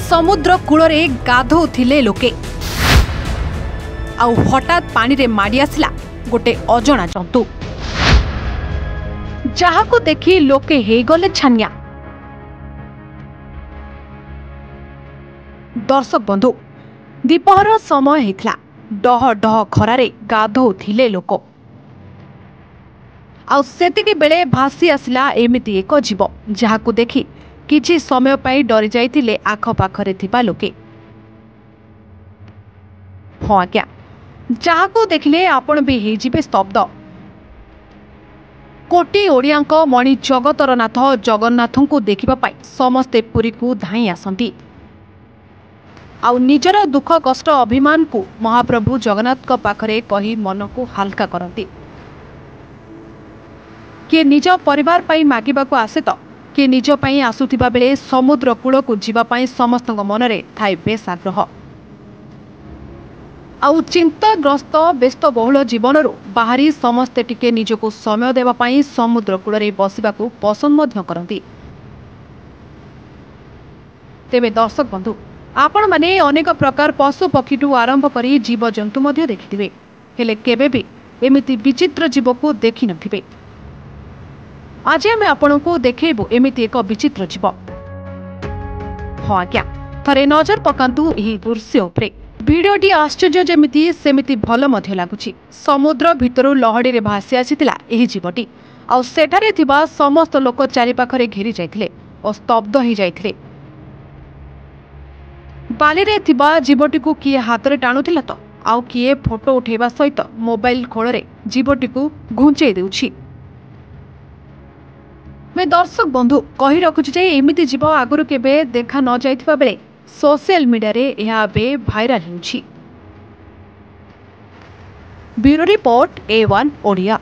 समुद्र कूଳରେ गाधोउथिले लोके आउ हठात पानी रे माड़ी आसिला गोटे अजଣା जंतु जहाको देखि लोके हे गले छानिया। दर्शक बंधु दीपहर समय हेतला डह डह खरारे गाधोउथिले लोक आउ सेतिकी बेले भासी आसिला एमिति एक जीव जहाको देखि किछि समय पाई डरी जाइथिले आखपाखरे थिबा लोके। हाँ आज्ञा जहाको देखिले आपण भी हे जिबे स्तब्ध। कोटी ओडियांक मणि जगतर नाथ जगन्नाथंको देखिबा पाई समस्ते पुरी को धाई आसंती आउ निजर दुख कष्ट अभिमान को महाप्रभु जगन्नाथ पाखरे कही मन को हल्का करती। किए निज परिवार पाई मागिबाको आसे तो किए निज पाई आसुथिबा बेले समुद्र कूल को जीवा पाई समस्त मनरे थाए बेस आग्रह। आउ चिंताग्रस्त व्यस्त बहुल जीवन बाहरी समस्ते टिके निजको समय देवा पाई समुद्र कूल बसिबाको पसंद मध्य करती। तेबे दर्शक बंधु आपण माने अनेक प्रकार पशु पक्षी आरंभ करी जीव जंतु मध्य देखिथिबे हेले केबे भी एमिति विचित्र जीव को देखि नथिबे। आज आम आपको देखु एमिति एक विचित्र जीव। हाँ आज्ञा थरे नजर पकांतु एही दृश्य उपरे। भिडियोटी आश्चर्य जमिति सेमिति भल मध्य लागुछि। समुद्र भितरु लहड़ी रे भासी आसीतिला एही जीवटी आउ सेठारे थिबा समस्त लोक चारि पाखरे घेरी जाइथिले और स्तब्ध हो जाइथिले। बाली रे थिबा जीवटी को किए हाथ रे टाणुथिला तो आउ किए फोटो उठेबा सहित मोबाइल खोलरे जीवटी को घुंचै देउछि। मैं दर्शक बंधु कही रखुछि जे एमिति जीव आगुरु केबे देखा न जाइथिबा बेले सोशल मीडिया रे एहा बे भाइराल होछि। Bureau report A1 Odia.